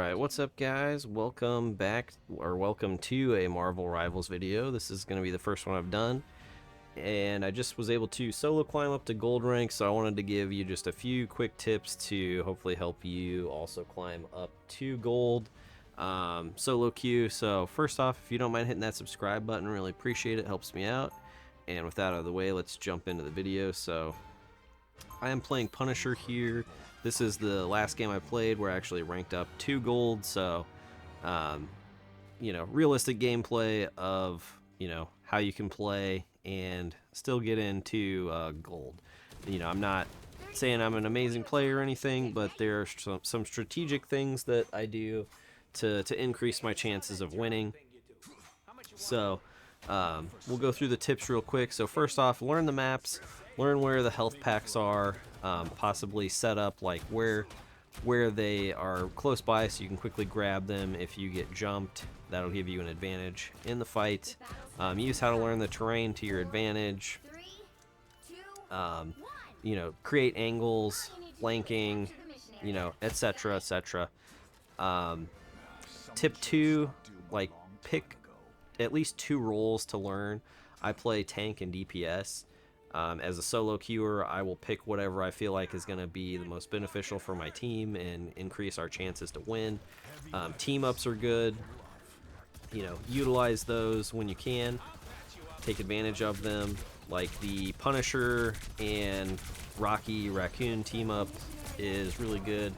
Alright, what's up guys? Welcome back, or welcome to a Marvel Rivals video. This is going to be the first one I've done, and I just was able to solo climb up to gold rank, so I wanted to give you just a few quick tips to hopefully help you also climb up to gold solo queue. So first off, if you don't mind hitting that subscribe button, really appreciate it, helps me out. And with that out of the way, let's jump into the video. So I am playing Punisher here. This is the last game I played where I actually ranked up to gold, so you know, realistic gameplay of, you know, how you can play and still get into gold. You know, I'm not saying I'm an amazing player or anything, but there are some strategic things that I do to increase my chances of winning. So we'll go through the tips real quick. So first off, learn the maps, learn where the health packs are, possibly set up like where they are close by so you can quickly grab them if you get jumped. That'll give you an advantage in the fight. Use how to learn the terrain to your advantage. You know, create angles, flanking, you know, etc, etc. Tip 2, like pick at least 2 roles to learn. I play tank and DPS. As a solo queuer, I will pick whatever I feel like is going to be the most beneficial for my team and increase our chances to win. Team ups are good. You know, utilize those when you can. Take advantage of them. Like the Punisher and Rocky Raccoon team up is really good.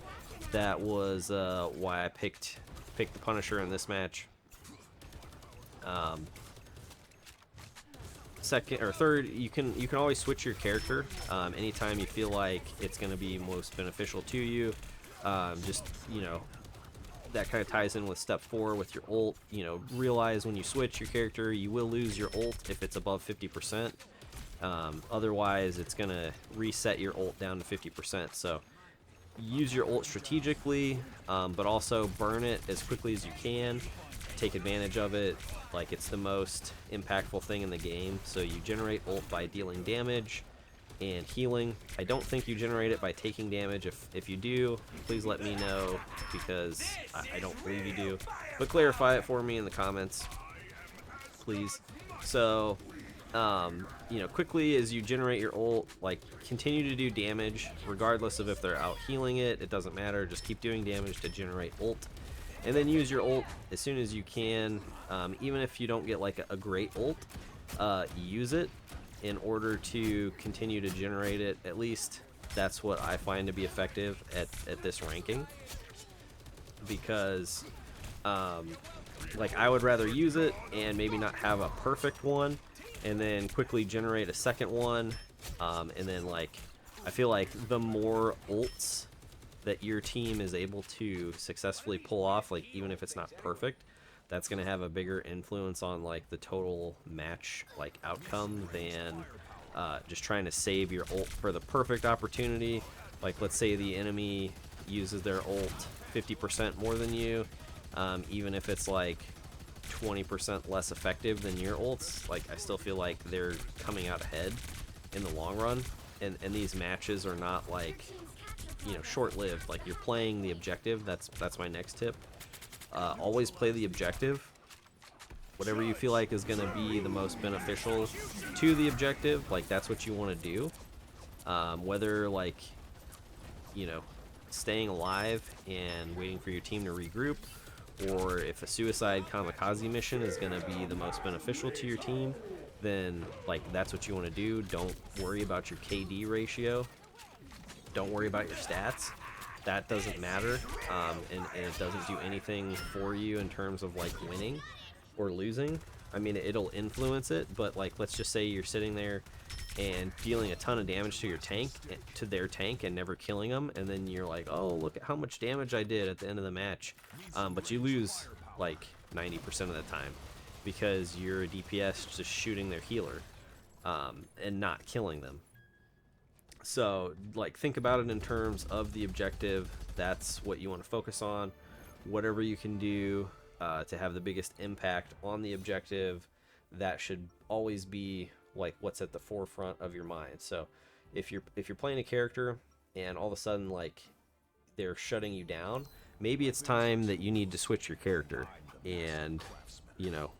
That was why I picked the Punisher in this match. Second or third, you can always switch your character anytime you feel like it's going to be most beneficial to you. Just, you know, that kind of ties in with step 4 with your ult. You know, realize when you switch your character, you will lose your ult if it's above 50%. Otherwise, it's going to reset your ult down to 50%. So use your ult strategically, but also burn it as quickly as you can. Take advantage of it like it's the most impactful thing in the game. So you generate ult by dealing damage and healing. I don't think you generate it by taking damage. If you do, please let me know, because I don't believe you do, but clarify it for me in the comments, please. So you know, quickly as you generate your ult, like continue to do damage regardless of if they're out healing it. It doesn't matter, just keep doing damage to generate ult. And then use your ult as soon as you can. Even if you don't get like a great ult, use it in order to continue to generate it. At least that's what I find to be effective at this ranking. Because like I would rather use it and maybe not have a perfect one, and then quickly generate a second one. And then like I feel like the more ults that your team is able to successfully pull off, like even if it's not perfect, that's going to have a bigger influence on like the total match like outcome than just trying to save your ult for the perfect opportunity. Like let's say the enemy uses their ult 50% more than you, even if it's like 20% less effective than your ults, like I still feel like they're coming out ahead in the long run. And these matches are not like, you know, short-lived. Like you're playing the objective. That's my next tip. Always play the objective. Whatever you feel like is going to be the most beneficial to the objective, like that's what you want to do. Whether like, you know, staying alive and waiting for your team to regroup, or if a suicide kamikaze mission is going to be the most beneficial to your team, then like that's what you want to do. Don't worry about your KD ratio. Don't worry about your stats. That doesn't matter, and it doesn't do anything for you in terms of like winning or losing. I mean, it'll influence it, but like let's just say you're sitting there and dealing a ton of damage to their tank and never killing them, and then you're like, oh, look at how much damage I did at the end of the match, but you lose like 90% of the time because you're a DPS just shooting their healer and not killing them. So like think about it in terms of the objective. That's what you want to focus on. Whatever you can do to have the biggest impact on the objective, that should always be like what's at the forefront of your mind. So if you're playing a character and all of a sudden like they're shutting you down, maybe it's time that you need to switch your character and,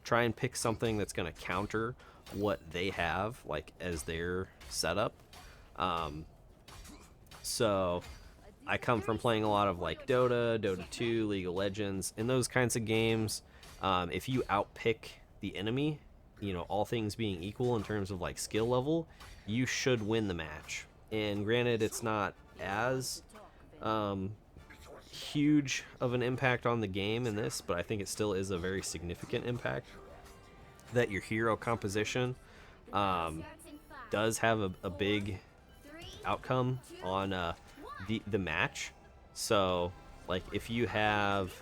try and pick something that's going to counter what they have, like, as their setup. Um, so I come from playing a lot of like Dota 2, League of Legends, in those kinds of games. If you outpick the enemy, all things being equal in terms of like skill level, you should win the match. And granted, it's not as um, huge of an impact on the game in this, but I think it still is a very significant impact that your hero composition um, does have a big outcome on the match. So, like, if you have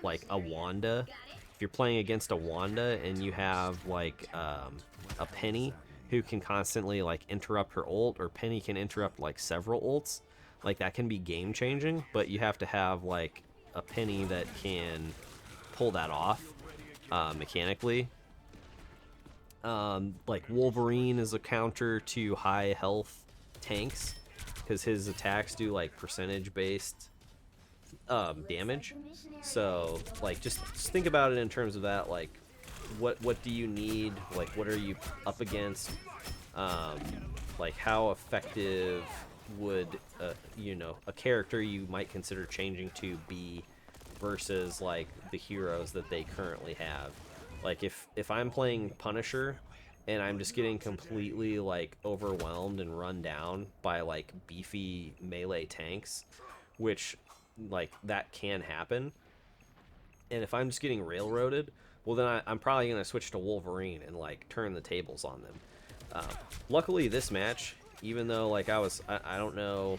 like a Wanda, if you're playing against a Wanda and you have like a Penny who can constantly like interrupt her ult, or Penny can interrupt like several ults, like that can be game changing. But you have to have like a Penny that can pull that off mechanically. Like Wolverine is a counter to high health tanks because his attacks do like percentage based damage. So like just think about it in terms of that. Like what do you need? Like what are you up against? Like how effective would a character you might consider changing to be versus like the heroes that they currently have. Like if I'm playing Punisher and I'm just getting completely like overwhelmed and run down by like beefy melee tanks, which like that can happen, and if I'm just getting railroaded, well then I'm probably gonna switch to Wolverine and like turn the tables on them. Luckily this match, even though like I don't know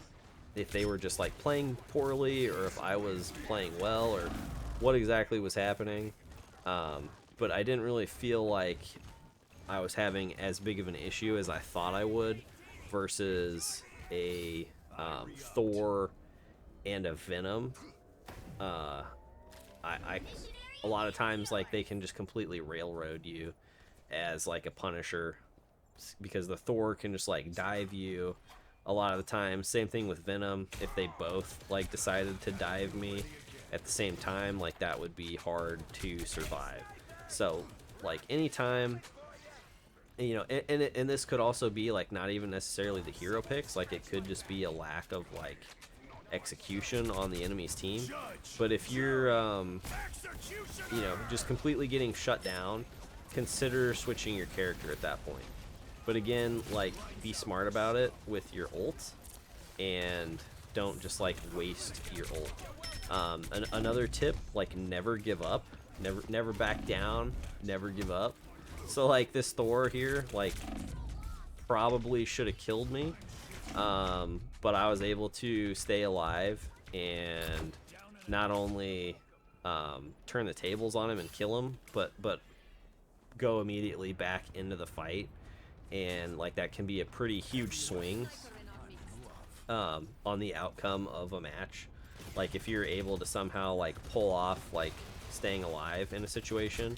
if they were just like playing poorly or if I was playing well or what exactly was happening, but I didn't really feel like I was having as big of an issue as I thought I would versus a Thor and a Venom. I a lot of times like they can just completely railroad you as like a Punisher, because the Thor can just like dive you a lot of the time. Same thing with Venom. If they both like decided to dive me at the same time, like that would be hard to survive. So like anytime, and this could also be like not even necessarily the hero picks, like it could just be a lack of like execution on the enemy's team. But if you're just completely getting shut down, consider switching your character at that point. But again, like be smart about it with your ult and don't just like waste your ult. Another tip, like never give up, never back down, never give up. So like this Thor here, like probably should have killed me, but I was able to stay alive and not only turn the tables on him and kill him, but go immediately back into the fight. And like that can be a pretty huge swing on the outcome of a match. Like if you're able to somehow like pull off like staying alive in a situation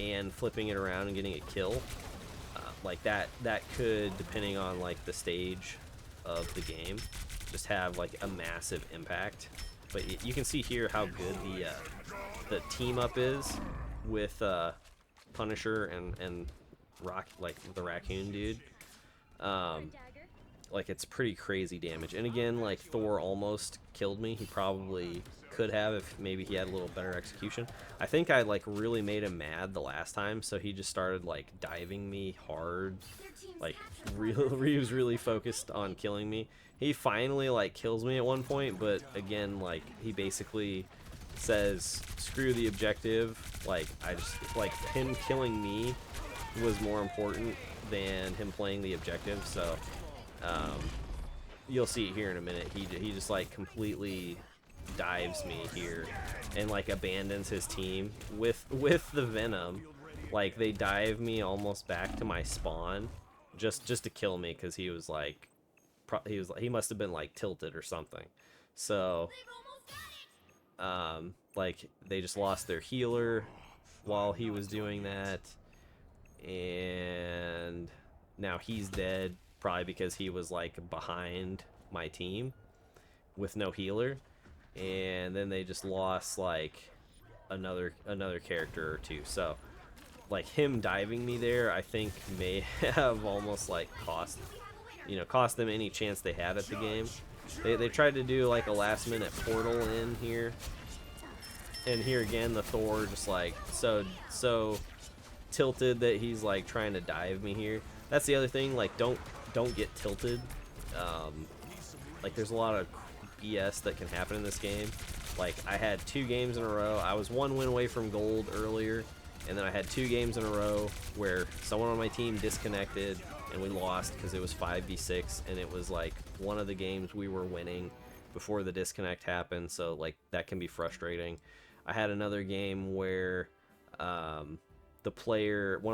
and flipping it around and getting a kill, like that could, depending on like the stage of the game, just have like a massive impact. But you can see here how good the team up is with Punisher and Rock, like the raccoon dude. Like it's pretty crazy damage. And again, like Thor almost killed me. He probably could have if maybe he had a little better execution. I think I like really made him mad the last time, so he just started like diving me hard. Like he was really focused on killing me. He finally like kills me at one point, but again, like he basically says screw the objective. Like I just like him killing me was more important than him playing the objective. So you'll see it here in a minute. He just like completely dives me here and like abandons his team with the Venom. Like they dive me almost back to my spawn just to kill me, because he was like he must have been like tilted or something. So like they just lost their healer while he was doing that, and now he's dead, probably because he was like behind my team with no healer. and then they just lost like another character or two. So like him diving me there, I think may have almost like cost them any chance they had at the game. They tried to do like a last minute portal in here, and here again the Thor just like so tilted that he's like trying to dive me here. That's the other thing, like don't get tilted. Like there's a lot of BS that can happen in this game. Like I had 2 games in a row. I was 1 win away from gold earlier, and then I had 2 games in a row where someone on my team disconnected and we lost because it was 5v6, and it was like one of the games we were winning before the disconnect happened, so like that can be frustrating. I had another game where one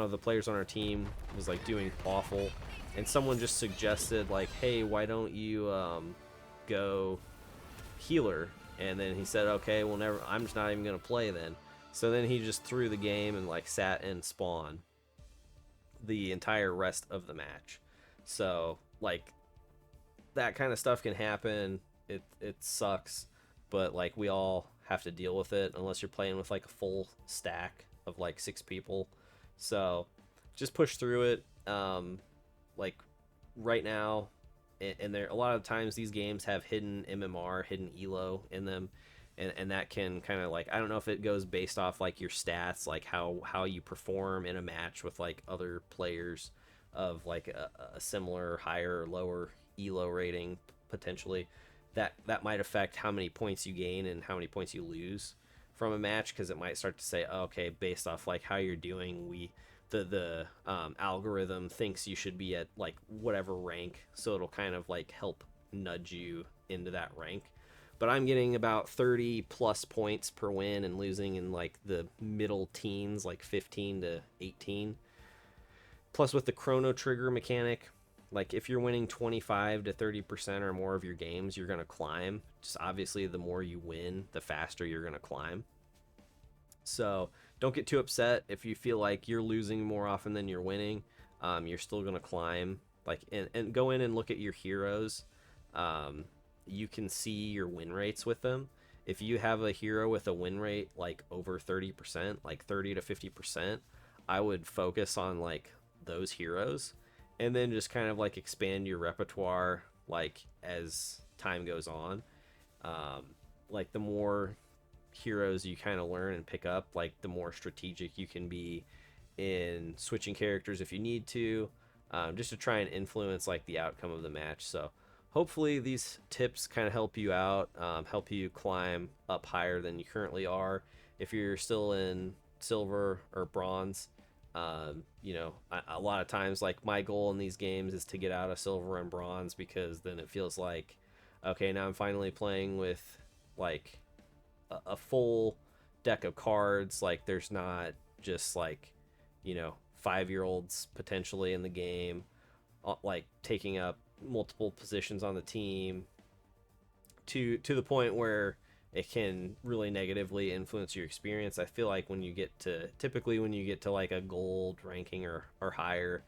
of the players on our team was like doing awful, and someone just suggested like, hey, why don't you go healer? And then he said, okay, well, I'm just not even gonna play then. So then he just threw the game and like sat in spawn the entire rest of the match. So like that kind of stuff can happen. It sucks, but like we all have to deal with it unless you're playing with like a full stack of like 6 people. So just push through it. Like right now, and there a lot of times these games have hidden MMR, hidden elo in them, and that can kind of like, I don't know if it goes based off like your stats, like how you perform in a match with like other players of like a similar higher or lower elo rating potentially. That might affect how many points you gain and how many points you lose from a match, because it might start to say, oh, okay, based off like how you're doing, the algorithm thinks you should be at like whatever rank, so it'll kind of like help nudge you into that rank. But I'm getting about 30 plus points per win and losing in like the middle teens, like 15 to 18. Plus with the chrono trigger mechanic, like if you're winning 25 to 30% or more of your games, you're going to climb. Just obviously the more you win, the faster you're going to climb. So don't get too upset if you feel like you're losing more often than you're winning. You're still going to climb. Like and go in and look at your heroes. You can see your win rates with them. If you have a hero with a win rate like over 30%, like 30 to 50%, I would focus on like those heroes, and then just kind of like expand your repertoire like as time goes on. Like the more heroes you kind of learn and pick up, like the more strategic you can be in switching characters if you need to, just to try and influence like the outcome of the match. So hopefully these tips kind of help you out, help you climb up higher than you currently are. If you're still in silver or bronze, a lot of times like my goal in these games is to get out of silver and bronze, because then it feels like, okay, now I'm finally playing with like a full deck of cards. Like there's not just like 5-year-olds potentially in the game, like taking up multiple positions on the team to the point where it can really negatively influence your experience. I feel like when you get to like a gold ranking or higher,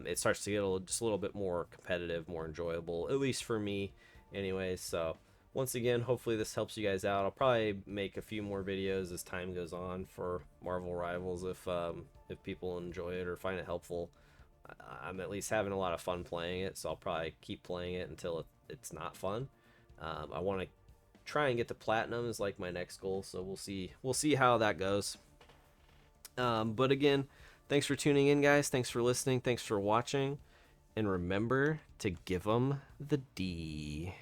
it starts to get just a little bit more competitive, more enjoyable, at least for me anyways. So once again, hopefully this helps you guys out. I'll probably make a few more videos as time goes on for Marvel Rivals if people enjoy it or find it helpful. I'm at least having a lot of fun playing it, so I'll probably keep playing it until it's not fun. I want to try and get to platinum is like my next goal, so we'll see how that goes. But again, thanks for tuning in, guys. Thanks for listening. Thanks for watching, and remember to give them the D.